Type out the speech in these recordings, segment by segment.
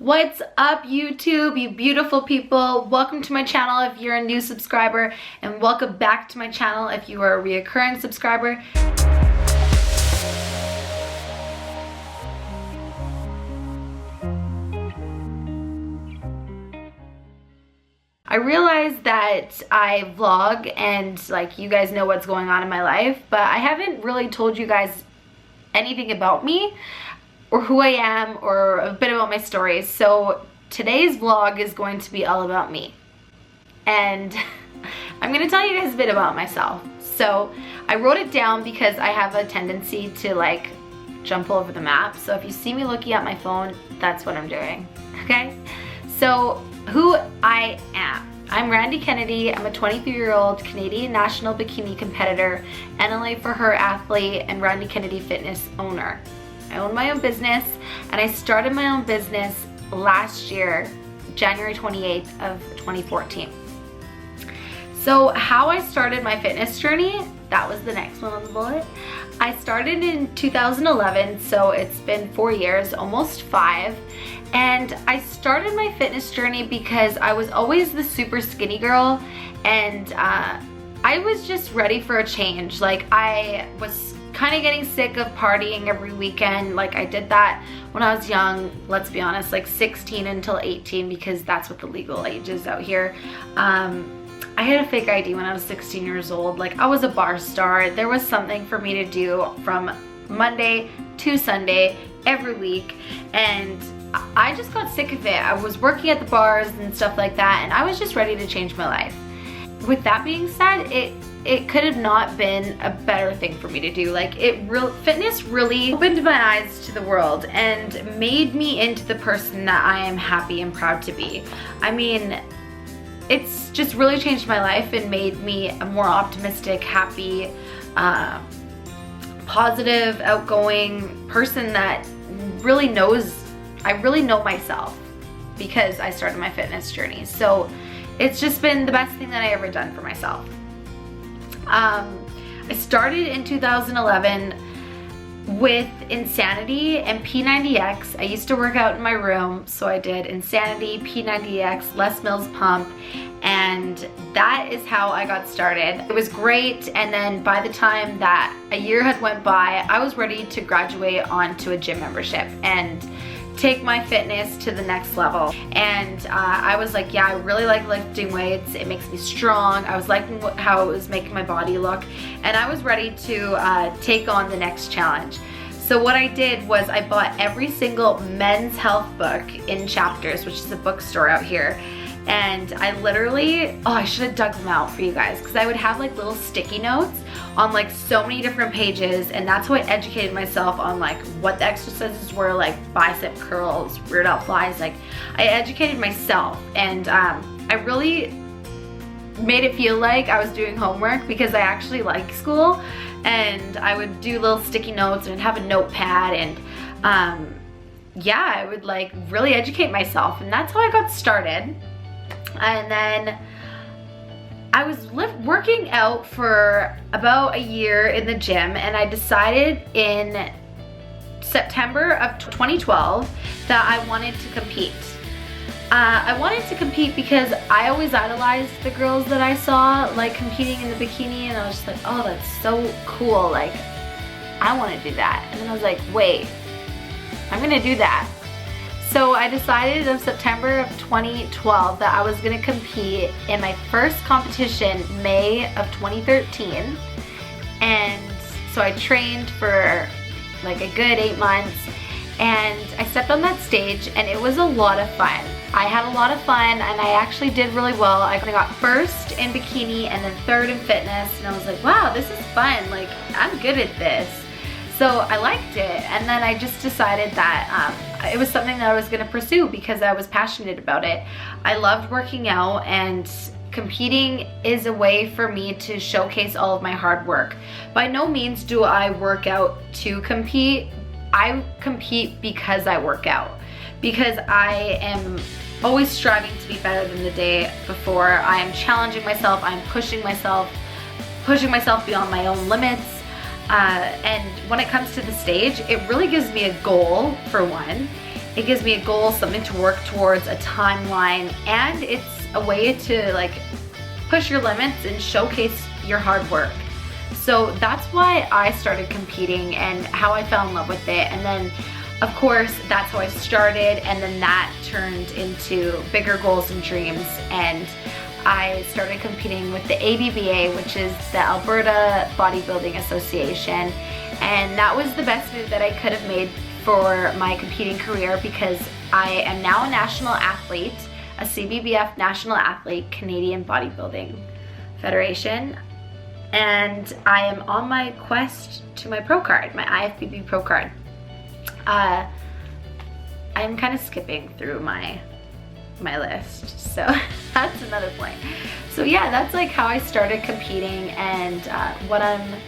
What's up, YouTube, you beautiful people? Welcome to my channel if you're a new subscriber, and welcome back to my channel if you are a reoccurring subscriber. I realize that I vlog and like you guys know what's going on in my life, but I haven't really told you guys anything about me or who I am or a bit about my story. So today's vlog is going to be all about me. And I'm gonna tell you guys a bit about myself. So I wrote it down because I have a tendency to like jump all over the map. So if you see me looking at my phone, that's what I'm doing, okay? So who I am. I'm Randi Kennedy. I'm a 23-year-old Canadian national bikini competitor, NLAforHer athlete, and Randi Kennedy fitness owner. I own my own business, and I started my own business last year, January 28th of 2014. So how I started my fitness journey, that was the next one on the bullet. I started in 2011, so it's been 4 years, almost 5. And I started my fitness journey because I was always the super skinny girl, and I was just ready for a change. Like, I was kind of getting sick of partying every weekend. Like, I did that when I was young, let's be honest, like 16 until 18, because that's what the legal age is out here. I had a fake ID when I was 16 years old. Like, I was a bar star. There was something for me to do from Monday to Sunday every week, and I just got sick of it. I was working at the bars and stuff like that, and I was just ready to change my life. With that being said, it could have not been a better thing for me to do. Like, fitness really opened my eyes to the world and made me into the person that I am happy and proud to be. I mean, it's just really changed my life and made me a more optimistic, happy, positive, outgoing person that really knows, I really know myself because I started my fitness journey. So it's just been the best thing that I ever done for myself. I started in 2011 with Insanity and P90X. I used to work out in my room, so I did Insanity, P90X, Les Mills Pump, and that is how I got started. It was great, and then by the time that a year had went by, I was ready to graduate onto a gym membership and take my fitness to the next level. And I was like, yeah, I really like lifting weights. It makes me strong. I was liking how it was making my body look, and I was ready to take on the next challenge. So what I did was I bought every single men's health book in Chapters, which is a bookstore out here. And I literally, oh, I should have dug them out for you guys, because I would have like little sticky notes on like so many different pages, and that's how I educated myself on like what the exercises were, like bicep curls, rear delt flies. Like, I educated myself, and I really made it feel like I was doing homework, because I actually like school, and I would do little sticky notes and have a notepad, and yeah, I would like really educate myself, and that's how I got started. And then I was working out for about a year in the gym, and I decided in September of 2012 that I wanted to compete. I wanted to compete because I always idolized the girls that I saw like competing in the bikini, and I was just like, oh, that's so cool, like I want to do that. And then I was like, wait, I'm gonna do that. So I decided in September of 2012 that I was going to compete in my first competition, May of 2013. And so I trained for like a good 8 months, and I stepped on that stage, and it was a lot of fun. I had a lot of fun, and I actually did really well. I got first in bikini and then third in fitness, and I was like, wow, this is fun. Like, I'm good at this. So I liked it, and then I just decided that it was something that I was going to pursue because I was passionate about it. I loved working out, and competing is a way for me to showcase all of my hard work. By no means do I work out to compete. I compete because I work out, because I am always striving to be better than the day before. I am challenging myself. I'm pushing myself beyond my own limits. And when it comes to the stage, it really gives me a goal, for one, It gives me a goal, something to work towards, a timeline, and it's a way to like push your limits and showcase your hard work. So that's why I started competing and how I fell in love with it. And then of course that's how I started, and then that turned into bigger goals and dreams, and I started competing with the ABBA, which is the Alberta Bodybuilding Association, and that was the best move that I could have made for my competing career, because I am now a national athlete, a CBBF national athlete, Canadian Bodybuilding Federation, and I am on my quest to my pro card, my IFBB pro card. I'm kind of skipping through my list, so that's another point. So yeah, that's like how I started competing and what I'm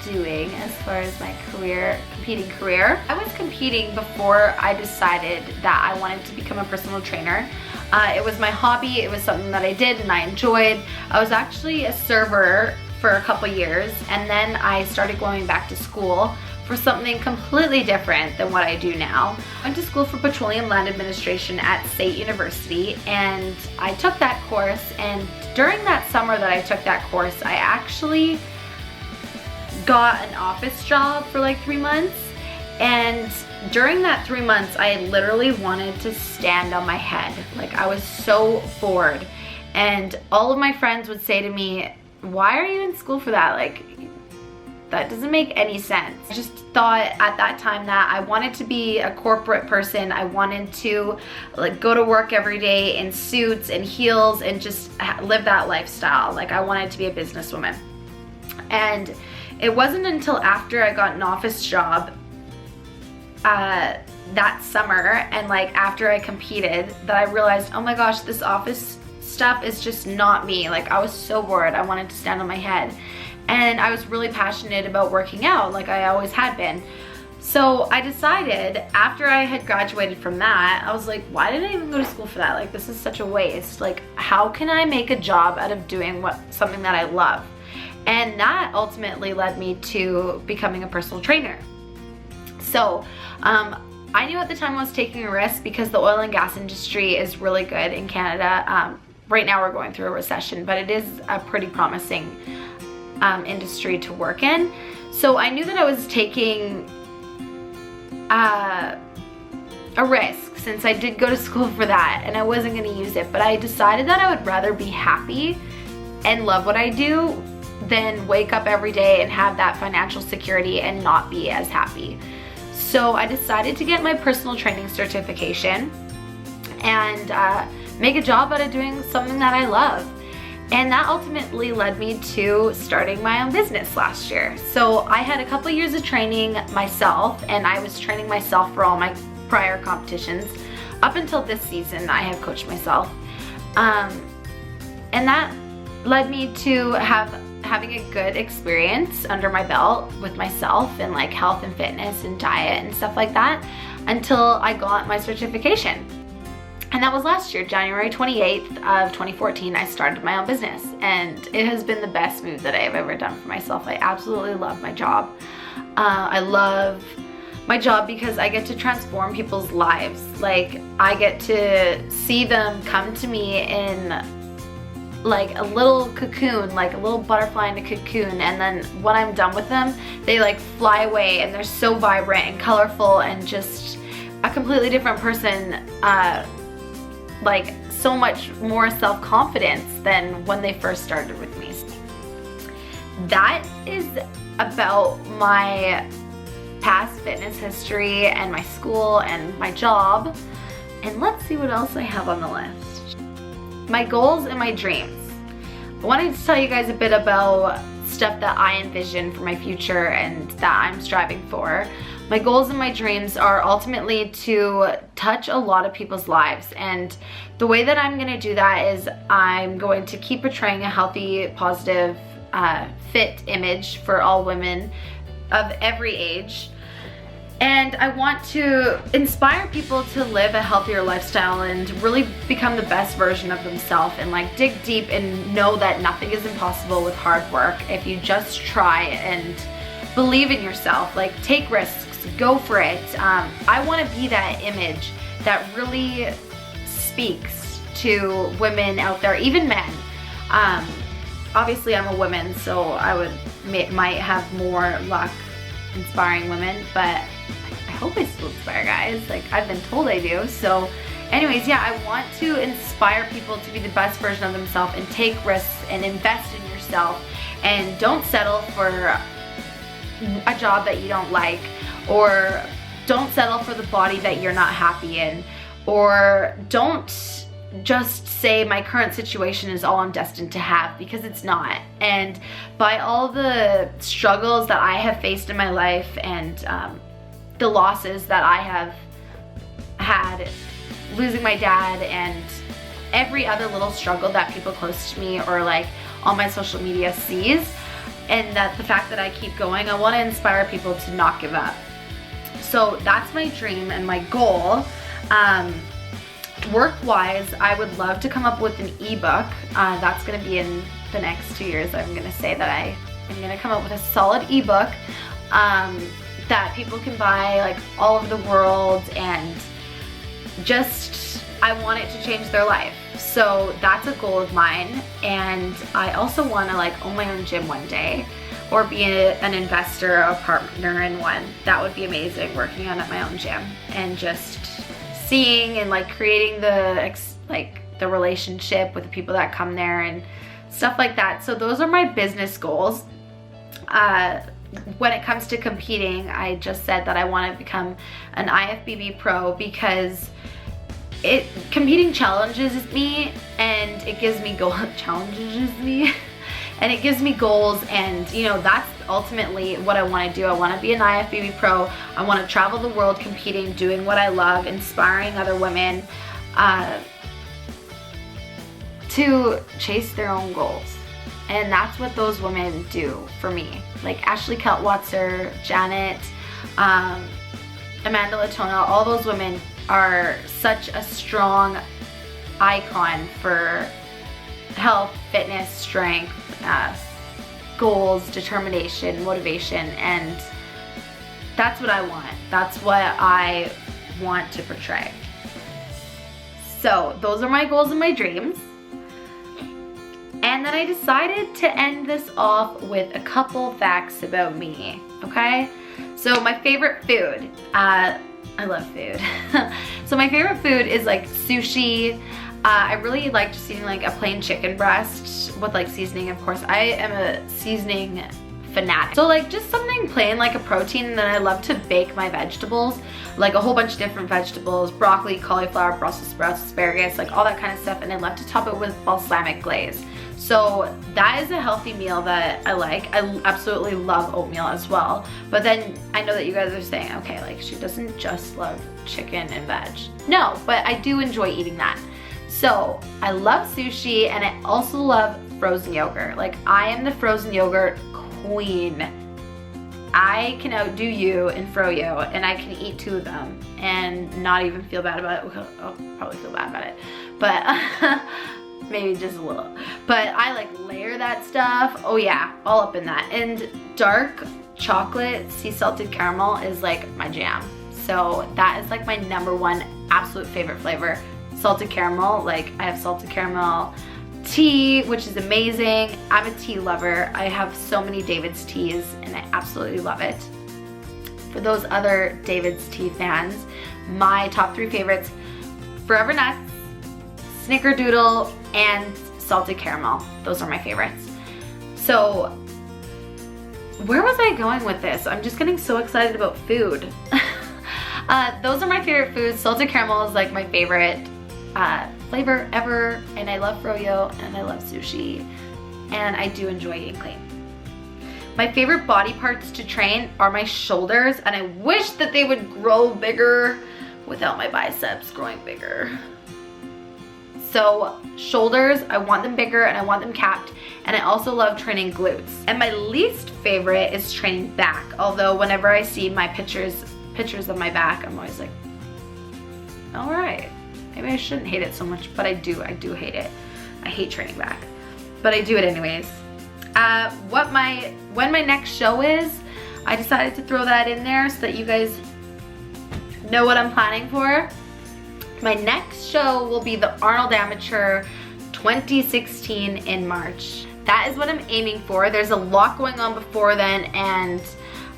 doing as far as my competing career. I was competing before I decided that I wanted to become a personal trainer. It was my hobby, it was something that I did and I enjoyed. I was actually a server for a couple years, and then I started going back to school for something completely different than what I do now. I went to school for petroleum land administration at State University, and I took that course, and during that summer that I took that course, I actually got an office job for like 3 months, and during that 3 months I literally wanted to stand on my head. Like, I was so bored, and all of my friends would say to me, why are you in school for that? Like, that doesn't make any sense. I just thought at that time that I wanted to be a corporate person. I wanted to like go to work every day in suits and heels and just live that lifestyle. Like, I wanted to be a businesswoman. And it wasn't until after I got an office job that summer, and like after I competed, that I realized, oh my gosh, this office stuff is just not me. Like, I was so bored. I wanted to stand on my head. And I was really passionate about working out, like I always had been. So I decided, after I had graduated from that, I was like, why did I even go to school for that? Like, this is such a waste. Like, how can I make a job out of doing something that I love? And that ultimately led me to becoming a personal trainer. So I knew at the time I was taking a risk because the oil and gas industry is really good in Canada. Right now we're going through a recession, but it is a pretty promising industry to work in. So I knew that I was taking a risk, since I did go to school for that, and I wasn't going to use it. But I decided that I would rather be happy and love what I do than wake up every day and have that financial security and not be as happy. So I decided to get my personal training certification and make a job out of doing something that I love. And that ultimately led me to starting my own business last year. So I had a couple years of training myself, and I was training myself for all my prior competitions. Up until this season, I have coached myself. And that led me to having a good experience under my belt with myself and like health and fitness and diet and stuff like that, until I got my certification. And that was last year, January 28th of 2014, I started my own business, and it has been the best move that I have ever done for myself. I absolutely love my job. I love my job because I get to transform people's lives. Like, I get to see them come to me in like a little cocoon, like a little butterfly in a cocoon, and then when I'm done with them, they like fly away and they're so vibrant and colorful and just a completely different person, like so much more self-confidence than when they first started with me. That is about my past fitness history and my school and my job. And let's see what else I have on the list. My goals and my dreams. I wanted to tell you guys a bit about stuff that I envision for my future and that I'm striving for. My goals and my dreams are ultimately to touch a lot of people's lives, and the way that I'm going to do that is I'm going to keep portraying a healthy, positive, fit image for all women of every age. And I want to inspire people to live a healthier lifestyle and really become the best version of themselves, and like dig deep and know that nothing is impossible with hard work if you just try and believe in yourself. Like, take risks, go for it. I want to be that image that really speaks to women out there, even men. Obviously I'm a woman, so I might have more luck inspiring women, but I hope I still inspire guys. Like, I've been told I do. So anyways, yeah, I want to inspire people to be the best version of themselves and take risks and invest in yourself, and don't settle for a job that you don't like, or don't settle for the body that you're not happy in, or don't just say my current situation is all I'm destined to have, because it's not. And by all the struggles that I have faced in my life, and the losses that I have had, losing my dad and every other little struggle that people close to me or like on my social media sees, and that the fact that I keep going, I want to inspire people to not give up. So that's my dream and my goal. Work-wise, I would love to come up with an ebook. That's going to be in the next 2 years. I'm going to say that I'm going to come up with a solid ebook that people can buy like all over the world, and just, I want it to change their life. So that's a goal of mine. And I also want to like own my own gym one day, or be an investor, a partner in one. That would be amazing, working on at my own gym and just seeing and like creating the relationship with the people that come there and stuff like that. So those are my business goals. When it comes to competing, I just said that I want to become an IFBB pro, because competing challenges me, and it gives me and it gives me goals, and you know, that's ultimately what I want to do. I want to be an IFBB pro. I want to travel the world competing, doing what I love, inspiring other women to chase their own goals. And that's what those women do for me. Like Ashley Keltwatzer, Janet, Amanda Latona, all those women are such a strong icon for health, fitness, strength, goals, determination, motivation, and that's what I want. That's what I want to portray. So those are my goals and my dreams. And then I decided to end this off with a couple facts about me, okay? So my favorite food, I love food. So my favorite food is like sushi. I really like just eating like a plain chicken breast with like seasoning, of course. I am a seasoning fanatic. So like just something plain, like a protein, and then I love to bake my vegetables, like a whole bunch of different vegetables, broccoli, cauliflower, Brussels sprouts, asparagus, like all that kind of stuff, and I love to top it with balsamic glaze. So that is a healthy meal that I like. I absolutely love oatmeal as well. But then I know that you guys are saying, okay, like she doesn't just love chicken and veg. No, but I do enjoy eating that. So I love sushi, and I also love frozen yogurt. Like, I am the frozen yogurt queen. I can outdo you in froyo, and I can eat 2 of them and not even feel bad about it. I'll probably feel bad about it, but maybe just a little. But I like layer that stuff. Oh yeah, all up in that. And dark chocolate sea salted caramel is like my jam. So that is like my #1 absolute favorite flavor. Salted caramel, like I have salted caramel tea, which is amazing. I'm a tea lover. I have so many David's teas and I absolutely love it. For those other David's tea fans, my top 3 favorites: Forever Nuts, Snickerdoodle, and salted caramel. Those are my favorites. So where was I going with this? I'm just getting so excited about food. Those are my favorite foods. Salted caramel is like my favorite flavor ever, and I love froyo, and I love sushi, and I do enjoy eating clean. My favorite body parts to train are my shoulders, and I wish that they would grow bigger without my biceps growing bigger. So shoulders, I want them bigger and I want them capped, and I also love training glutes. And my least favorite is training back, although whenever I see my pictures of my back, I'm always like, all right, maybe I shouldn't hate it so much, but I do hate it. I hate training back, but I do it anyways. When my next show is, I decided to throw that in there so that you guys know what I'm planning for. My next show will be the Arnold Amateur 2016 in March. That is what I'm aiming for. There's a lot going on before then, and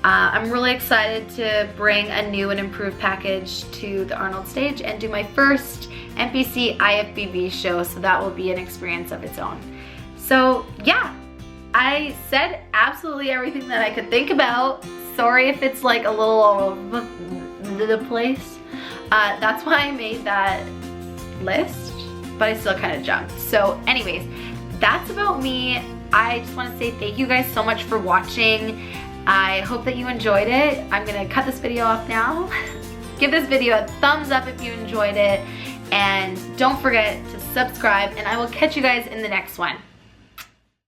I'm really excited to bring a new and improved package to the Arnold stage and do my first NPC IFBB show, so that will be an experience of its own. So yeah, I said absolutely everything that I could think about. Sorry if it's like a little all over the place. That's why I made that list, but I still kind of jumped. So anyways, that's about me. I just want to say thank you guys so much for watching. I hope that you enjoyed it. I'm gonna cut this video off now. Give this video a thumbs up if you enjoyed it, and don't forget to subscribe, and I will catch you guys in the next one.